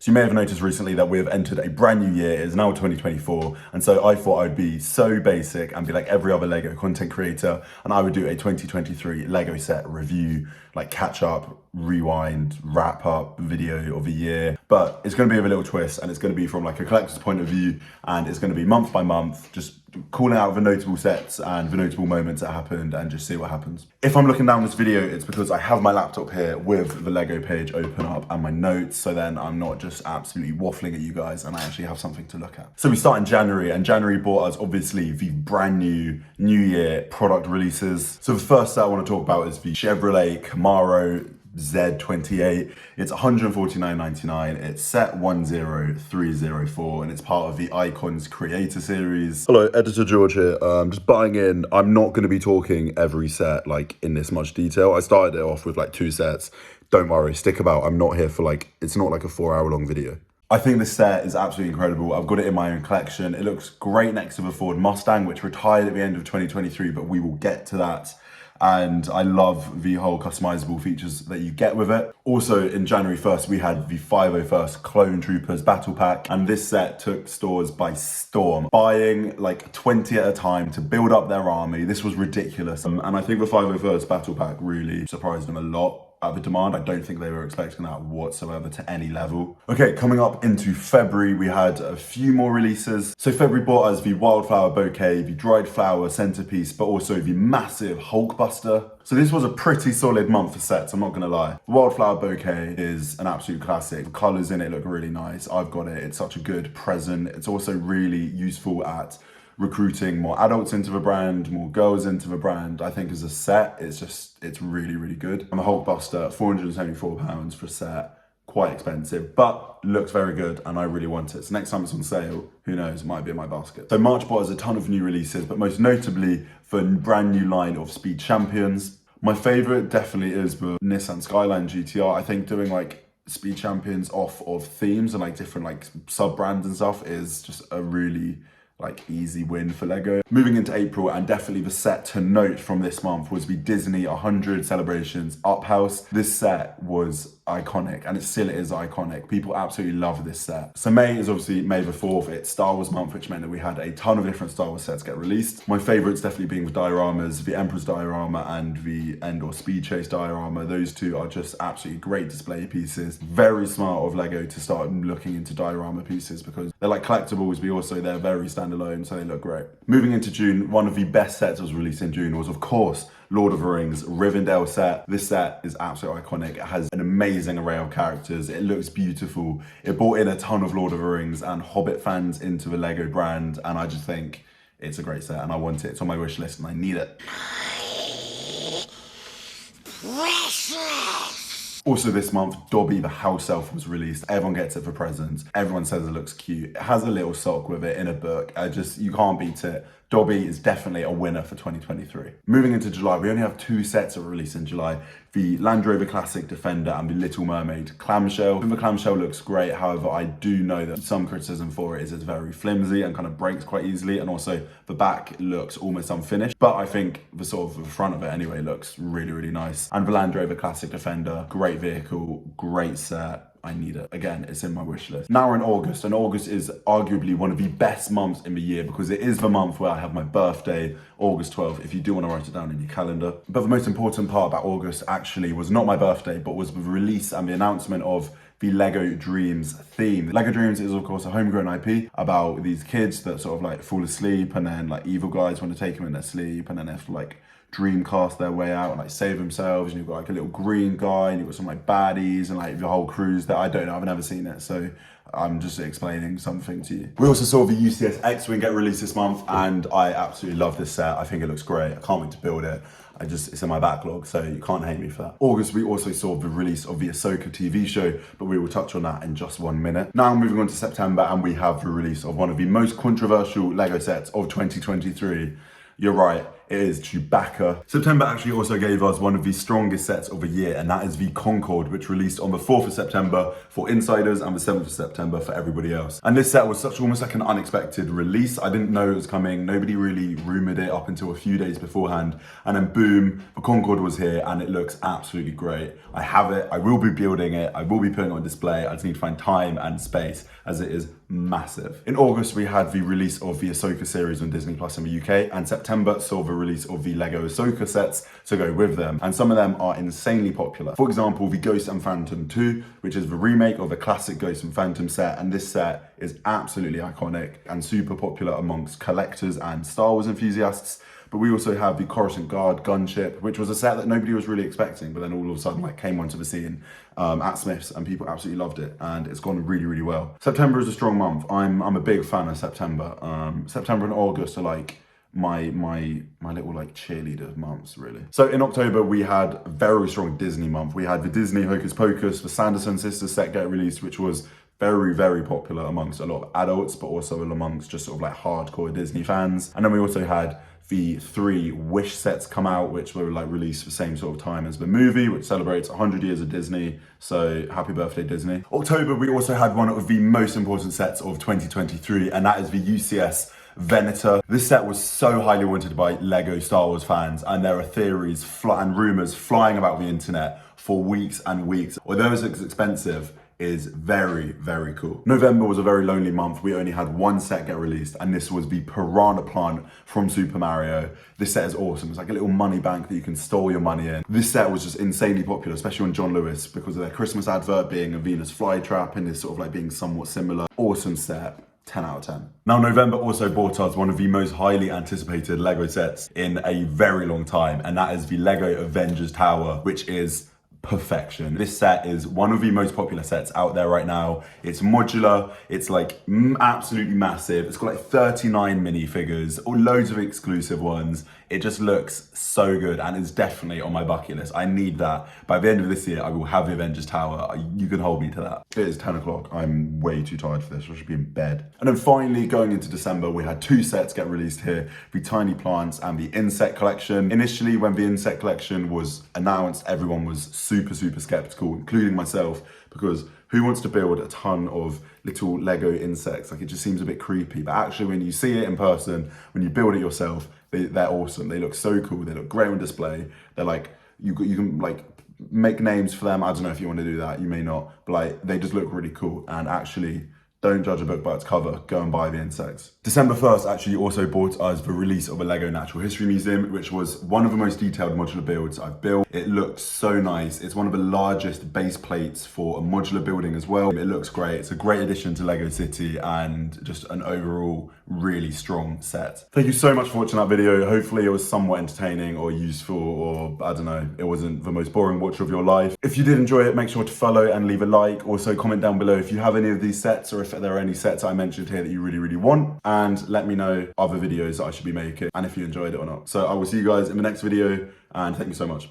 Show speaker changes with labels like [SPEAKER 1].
[SPEAKER 1] So you may have noticed recently that we have entered a brand new year. It is now 2024. And so I thought I'd be so basic and be like every other Lego content creator. And I would do a 2023 Lego set review, like catch up, rewind, wrap up video of the year. But it's gonna be with a little twist, and it's gonna be from like a collector's point of view. And it's gonna be month by month, just calling out the notable sets and the notable moments that happened and just see what happens. If I'm looking down this video, it's because I have my laptop here with the Lego page open up and my notes, so then I'm not just absolutely waffling at you guys and I actually have something to look at. So we start in January, and January brought us obviously the brand new year product releases. So the first set I want to talk about is the Chevrolet Camaro Z28. It's $149.99. It's set 10304 and it's part of the Icons Creator Series. Hello, Editor George here. Just butting in. I'm not going to be talking every set like in this much detail. I started it off with like 2 sets. Don't worry, stick about. I'm not here for like, it's not like a 4-hour long video. I think this set is absolutely incredible. I've got it in my own collection. It looks great next to the Ford Mustang, which retired at the end of 2023, but we will get to that. And I love the whole customizable features that you get with it. Also in January 1st, we had the 501st Clone Troopers Battle Pack, and this set took stores by storm, buying like 20 at a time to build up their army. This was ridiculous. And I think the 501st Battle Pack really surprised them a lot. At the demand, I don't think they were expecting that whatsoever to any level. Okay, coming up into February, we had a few more releases. So February brought us the Wildflower Bouquet, the Dried Flower Centerpiece, but also the massive Hulkbuster. So this was a pretty solid month for sets, I'm not gonna lie. The Wildflower Bouquet is an absolute classic. The colors in it look really nice. I've got it, it's such a good present. It's also really useful at recruiting more adults into the brand, more girls into the brand. I think as a set, it's really, really good. And the Hulkbuster, £474 for a set, quite expensive, but looks very good and I really want it. So next time it's on sale, who knows, it might be in my basket. So March brought us a ton of new releases, but most notably for a brand new line of Speed Champions. My favorite definitely is the Nissan Skyline GTR. I think doing like Speed Champions off of themes and like different like sub-brands and stuff is just a really like easy win for Lego. Moving into April, and definitely the set to note from this month was the Disney 100 Celebrations Up House. This set was iconic and it still is iconic. People absolutely love this set. So May is obviously May the 4th. It's Star Wars month, which meant that we had a ton of different Star Wars sets get released. My favorites definitely being the dioramas, the Emperor's diorama and the Endor Speed Chase diorama. Those two are just absolutely great display pieces. Very smart of Lego to start looking into diorama pieces because they're like collectibles, but also they're very standalone, so they look great. Moving into June, one of the best sets that was released in June was of course Lord of the Rings Rivendell set. This set is absolutely iconic. It has an amazing array of characters. It looks beautiful. It brought in a ton of Lord of the Rings and Hobbit fans into the Lego brand, and I just think it's a great set and I want it. It's on my wish list and I need it. Precious! Also this month, Dobby the house elf was released. Everyone gets it for presents. Everyone says it looks cute. It has a little sock with it in a book. You can't beat it. Dobby is definitely a winner for 2023. Moving into July, we only have 2 sets that were released in July. The Land Rover Classic Defender and the Little Mermaid clamshell. The clamshell looks great, however, I do know that some criticism for it is it's very flimsy and kind of breaks quite easily, and also the back looks almost unfinished, but I think the sort of the front of it anyway looks really, really nice. And the Land Rover Classic Defender, great vehicle, great set. I need it. Again, it's in my wish list. Now we're in August, and August is arguably one of the best months in the year because it is the month where I have my birthday, August 12th, if you do want to write it down in your calendar. But the most important part about August actually was not my birthday, but was the release and the announcement of the Lego Dreams theme. Lego Dreams is of course a homegrown IP about these kids that sort of like fall asleep and then like evil guys want to take them in their sleep and then they have to like dreamcast their way out and like save themselves, and you've got like a little green guy and you've got some like baddies and like the whole cruise that I don't know, I've never seen it, so I'm just explaining something to you. We also saw the UCS X-Wing get released this month and I absolutely love this set. I think it looks great. I can't wait to build it. It's in my backlog, so you can't hate me for that. August, we also saw the release of the Ahsoka TV show, but we will touch on that in just 1 minute. Now moving on to September, and we have the release of one of the most controversial Lego sets of 2023. You're right, it is Chewbacca. September actually also gave us one of the strongest sets of the year, and that is the Concorde, which released on the 4th of September for insiders and the 7th of September for everybody else. And this set was almost like an unexpected release. I didn't know it was coming. Nobody really rumored it up until a few days beforehand. And then boom, the Concorde was here and it looks absolutely great. I have it, I will be building it, I will be putting it on display. I just need to find time and space as it is massive. In August, we had the release of the Ahsoka series on Disney Plus in the UK, and September saw the release of the Lego Ahsoka sets to go with them. And some of them are insanely popular. For example, the Ghost and Phantom 2, which is the remake of the classic Ghost and Phantom set. And this set is absolutely iconic and super popular amongst collectors and Star Wars enthusiasts. But we also have the Coruscant Guard gunship, which was a set that nobody was really expecting, but then all of a sudden came onto the scene at Smith's, and people absolutely loved it, and it's gone really, really well. September is a strong month. I'm a big fan of September. September and August are like my little cheerleader months, really. So in October, we had a very strong Disney month. We had the Disney Hocus Pocus, the Sanderson Sisters set get released, which was very, very popular amongst a lot of adults, but also amongst just sort of hardcore Disney fans. And then we also had the 3 Wish sets come out, which were released the same sort of time as the movie, which celebrates 100 years of Disney. So happy birthday, Disney. October, we also had one of the most important sets of 2023, and that is the UCS Venator. This set was so highly wanted by Lego Star Wars fans, and there are theories and rumors flying about the internet for weeks and weeks. Although it's expensive, is very, very cool. November was a very lonely month. We only had one set get released, and this was the Piranha Plant from Super Mario. This set is awesome. It's like a little money bank that you can store your money in. This set was just insanely popular, especially on John Lewis, because of their Christmas advert being a Venus flytrap and this sort of being somewhat similar. Awesome set. 10 out of 10. Now, November also brought us one of the most highly anticipated Lego sets in a very long time, and that is the Lego Avengers Tower, which is perfection. This set is one of the most popular sets out there right now. It's modular, it's absolutely massive. It's got 39 minifigures, or loads of exclusive ones. It just looks so good, and it's definitely on my bucket list. I need that. By the end of this year, I will have the Avengers Tower. You can hold me to that. It is 10 o'clock. I'm way too tired for this. I should be in bed. And then finally, going into December, we had 2 sets get released here, the Tiny Plants and the Insect Collection. Initially, when the Insect Collection was announced, everyone was super, super skeptical, including myself, because who wants to build a ton of little Lego insects? It just seems a bit creepy. But actually, when you see it in person, when you build it yourself, they're awesome. They look so cool. They look great on display. They're you can make names for them. I don't know if you want to do that. You may not, but they just look really cool. And actually, don't judge a book by its cover, go and buy the insects. December 1st actually also brought us the release of a Lego Natural History Museum, which was one of the most detailed modular builds I've built. It looks so nice. It's one of the largest base plates for a modular building as well. It looks great. It's a great addition to Lego City and just an overall really strong set. Thank you so much for watching that video. Hopefully it was somewhat entertaining or useful, or I don't know, it wasn't the most boring watch of your life. If you did enjoy it, make sure to follow and leave a like. Also comment down below if you have any of these sets, or if there are any sets I mentioned here that you really, really want, and let me know other videos that I should be making and if you enjoyed it or not. So I will see you guys in the next video, and thank you so much.